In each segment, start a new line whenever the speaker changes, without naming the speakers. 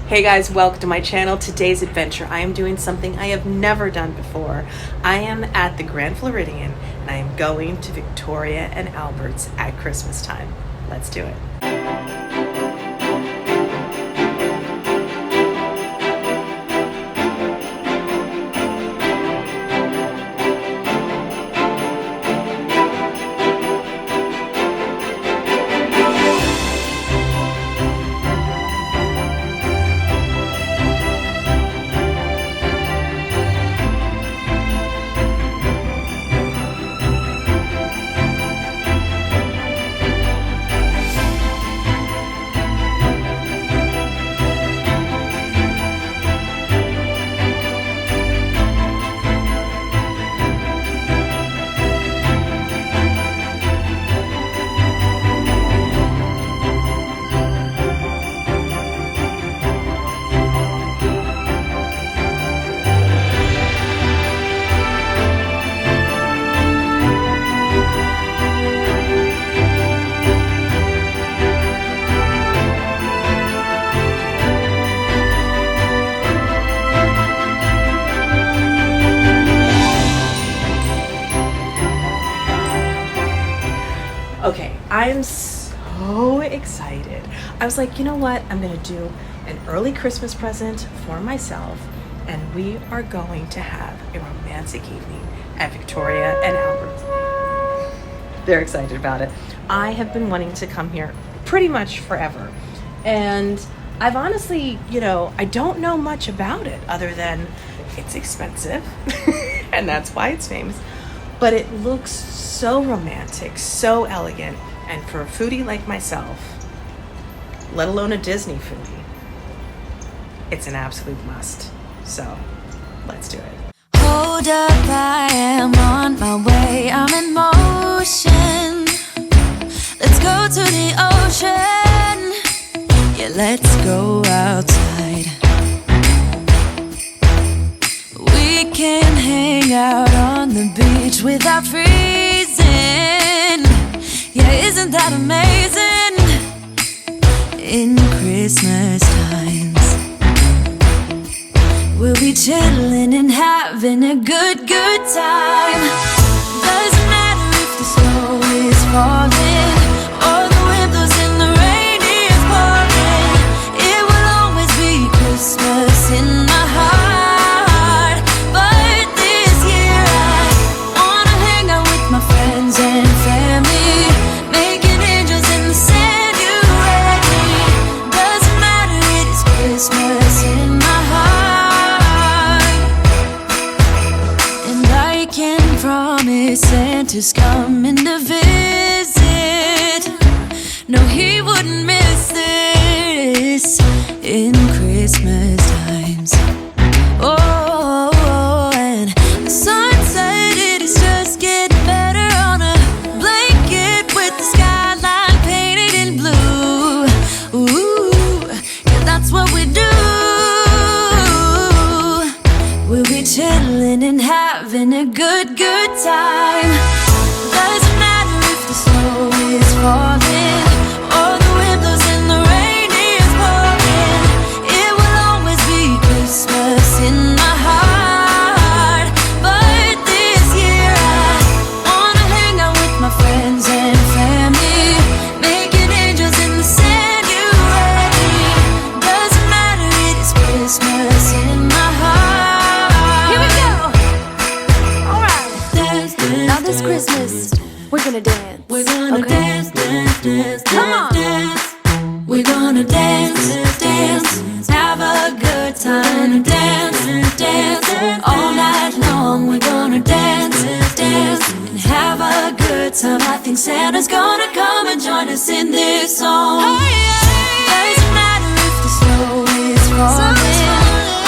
Hey guys, welcome to my channel. Today's adventure, I am doing something I have never done before. I am at the Grand Floridian and I am going to Victoria and Albert's at Christmas time. Let's do it. Okay, I'm so excited. I was like, you know what? I'm gonna do an early Christmas present for myself, and we are going to have a romantic evening at Victoria and Albert's. They're excited about it. I have been wanting to come here pretty much forever, and I've honestly, I don't know much about it other than it's expensive, and that's why it's famous. But it looks so romantic, so elegant, and for a foodie like myself, let alone a Disney foodie, it's an absolute must. So, let's do it.
Hold up, I am on my way, I'm in motion. Let's go to the ocean. Yeah, let's go outside. We can hang out on the beach without freezing. Yeah, isn't that amazing? In Christmas times, we'll be chilling and having a good time. Doesn't matter if the snow is falling or the wind blows and the rain is pouring. It will always be Christmas in my heart. But this year I wanna hang out with my friends and family, making angels in the sand. You ready? Doesn't matter, it is Christmas in my heart. And I can promise Santa's coming to visit. No, he wouldn't miss this in Christmas times. Oh, and the sunset, it is just getting better on a blanket with the skyline painted in blue. Ooh, yeah, that's what we do. We'll be chilling and having a good time. Doesn't matter if the snow is falling or the wind blows and the rain is pouring. It will always be Christmas in my heart. But this year I wanna hang out with my friends and family, making angels in the sand. You ready? Doesn't matter, it is Christmas in my heart.
Here we go. All right.
Dance, dance,
Now this Christmas, we're gonna dance.
we're gonna
Okay.
dance, dance, dance,
Come on.
dance. We're gonna dance, dance, have a good time. Dance, dance, all night long. We're gonna dance, dance, and have a good time. I think Santa's gonna come and join us in this song. Doesn't matter if the snow is falling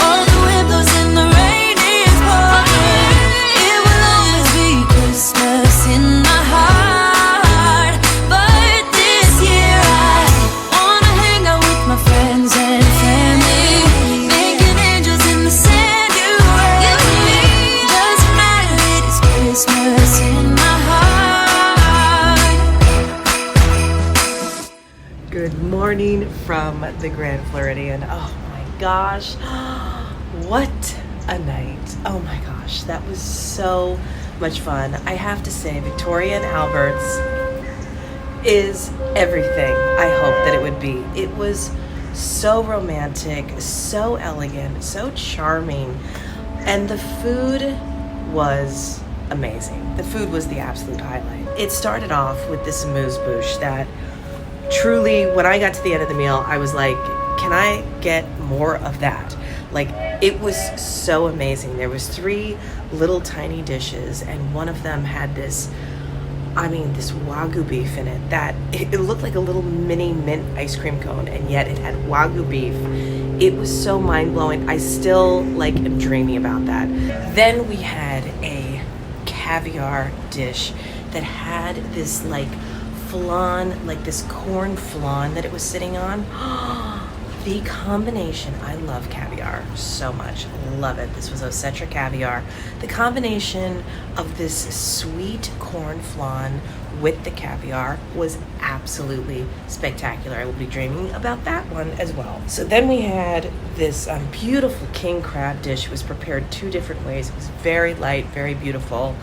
or the wind blows and the rain is pouring. It will always be Christmas in my heart. But this year I wanna hang out with my friends and family, making angels in the sand. You ready? Doesn't matter, it is Christmas in my heart.
Good morning from the Grand Floridian. Oh my gosh. What a night. Oh my gosh, that was so much fun. I have to say, Victoria and Albert's is everything I hoped that it would be. It was so romantic, so elegant, so charming, and the food was amazing. The food was the absolute highlight. It started off with this amuse-bouche that truly, when I got to the end of the meal, I was like, can I get more of that? Like, it was so amazing. There was 3 little tiny dishes, and one of them had this Wagyu beef in it that it looked like a little mini mint ice cream cone, and yet it had Wagyu beef. It was so mind-blowing. I still am dreaming about that. Then we had a caviar dish that had this flan, this corn flan that it was sitting on. The combination, I love caviar so much, love it. This was Osetra caviar. The combination of this sweet corn flan with the caviar was absolutely spectacular. I will be dreaming about that one as well. So then we had this beautiful king crab dish. It was prepared 2 different ways. It was very light, very beautiful.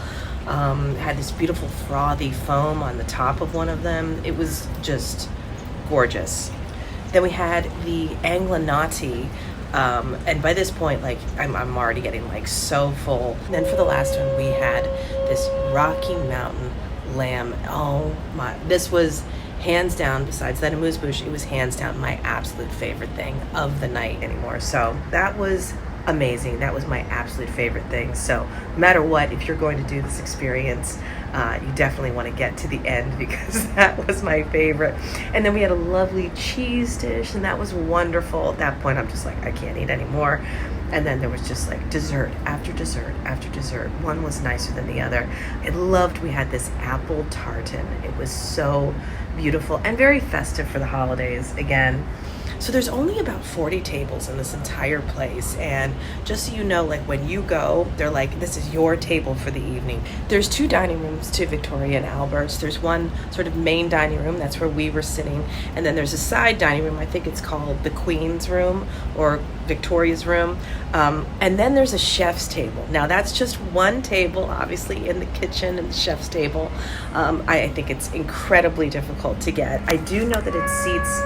Had this beautiful frothy foam on the top of one of them. It was just gorgeous. Then we had the anglinati, and by this point, I'm already getting so full. And then for the last one, we had this Rocky Mountain lamb. Oh my! This was hands down. Besides that amuse-bouche, it was hands down my absolute favorite thing of the night anymore. So that was amazing. That was my absolute favorite thing. So no matter what, if you're going to do this experience, you definitely want to get to the end, because that was my favorite. And then we had a lovely cheese dish, and that was wonderful. At that point, I'm just I can't eat anymore. And then there was just dessert after dessert after dessert. One was nicer than the other. I loved, we had this apple tartan. It was so beautiful and very festive for the holidays again. So there's only about 40 tables in this entire place, and just so you know, when you go, they're this is your table for the evening. There's 2 dining rooms to Victoria and Albert's. There's one sort of main dining room, that's where we were sitting, and then there's a side dining room. I think it's called the Queen's room or Victoria's room, and then there's a chef's table. Now that's just one table, obviously, in the kitchen and the chef's table. I think it's incredibly difficult to get. I do know that it seats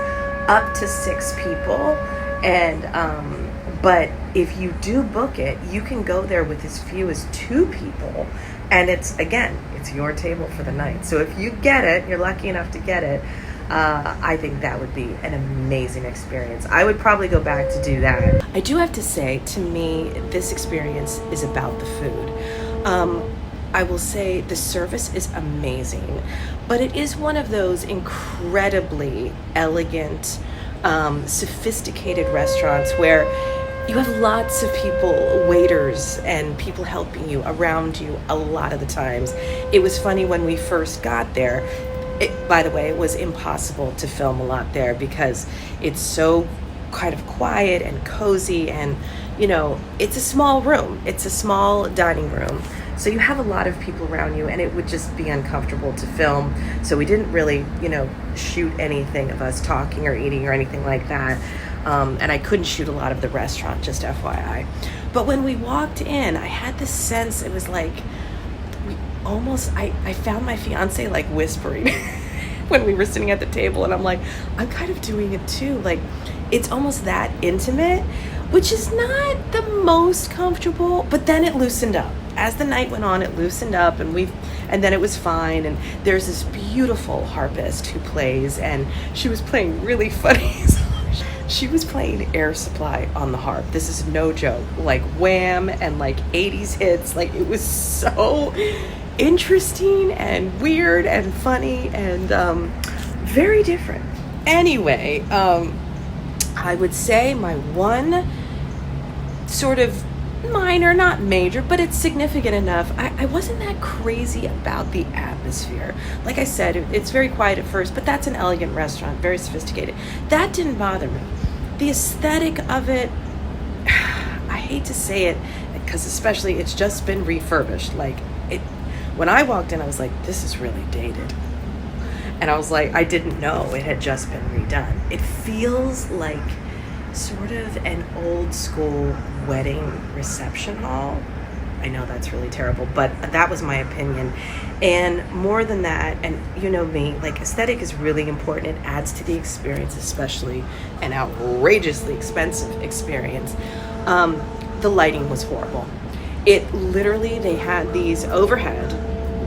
up to 6 people, and but if you do book it, you can go there with as few as 2 people, and it's your table for the night. So if you get it, you're lucky enough to get it, I think that would be an amazing experience. I would probably go back to do that. I do have to say, to me, this experience is about the food. I will say the service is amazing, but it is one of those incredibly elegant, sophisticated restaurants where you have lots of people, waiters, and people helping you around you a lot of the times. It was funny when we first got there. By the way, it was impossible to film a lot there because it's so kind of quiet and cozy, and it's a small room. It's a small dining room. So you have a lot of people around you, and it would just be uncomfortable to film. So we didn't really, shoot anything of us talking or eating or anything like that. And I couldn't shoot a lot of the restaurant, just FYI. But when we walked in, I had this sense, it was I found my fiance whispering when we were sitting at the table, and I'm kind of doing it too. It's almost that intimate, which is not the most comfortable, but then it loosened up. As the night went on, it loosened up, and then it was fine. And there's this beautiful harpist who plays, and she was playing really funny songs. She was playing Air Supply on the harp. This is no joke. Wham and 80s hits. It was so interesting and weird and funny and very different. Anyway, I would say my one sort of minor, not major, but it's significant enough. I wasn't that crazy about the atmosphere. Like I said, it's very quiet at first, but that's an elegant restaurant, very sophisticated. That didn't bother me. The aesthetic of it, I hate to say it, because especially it's just been refurbished. When I walked in, I was like, this is really dated. And I was like, I didn't know it had just been redone. It feels like sort of an old school wedding reception hall. I know that's really terrible, but that was my opinion. And more than that, and you know me, like aesthetic is really important. It adds to the experience, especially an outrageously expensive experience. The lighting was horrible. It literally, they had these overhead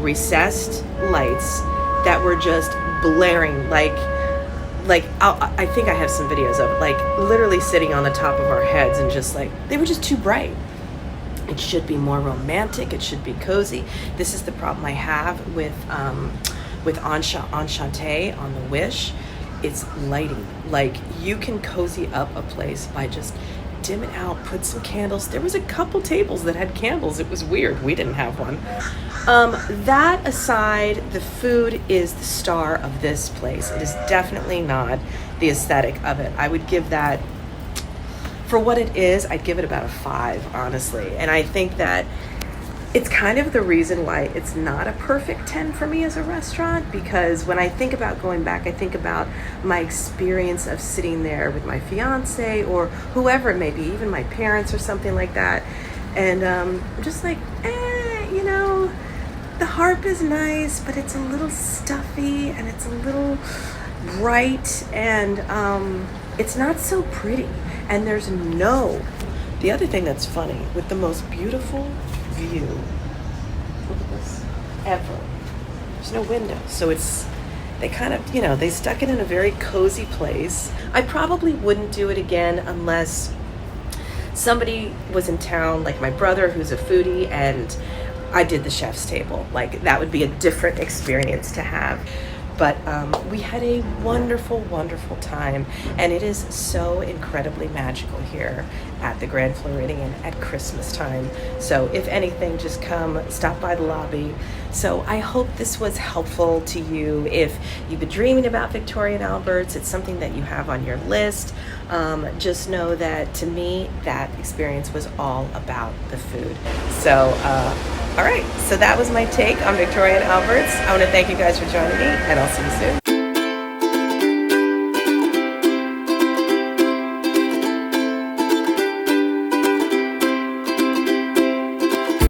recessed lights that were just blaring like I think I have some videos of it, like literally sitting on the top of our heads, and just like, they were just too bright. It should be more romantic. It should be cozy. This is the problem I have with Enchante on the Wish. It's lighting. Like, you can cozy up a place by just dim it out, put some candles. There was a couple tables that had candles. It was weird. We didn't have one. That aside, the food is the star of this place. It is definitely not the aesthetic of it. I would give that, for what it is, I'd give it about a 5, honestly. And I think that it's kind of the reason why it's not a perfect 10 for me as a restaurant, because when I think about going back, I think about my experience of sitting there with my fiance or whoever it may be, even my parents or something like that. And I'm just like, you know, the harp is nice, but it's a little stuffy and it's a little bright, and it's not so pretty. And there's the other thing that's funny, with the most beautiful view, look at this, ever, there's no window. So they kind of, they stuck it in a very cozy place. I probably wouldn't do it again unless somebody was in town, like my brother, who's a foodie, and I did the chef's table. Like, that would be a different experience to have. But we had a wonderful, wonderful time, and it is so incredibly magical here at the Grand Floridian at Christmas time. So if anything, just come, stop by the lobby. So I hope this was helpful to you. If you've been dreaming about Victoria and Albert's, it's something that you have on your list. Just know that, to me, that experience was all about the food. So, all right, so that was my take on Victoria and Albert's. I want to thank you guys for joining me, and I'll see you soon.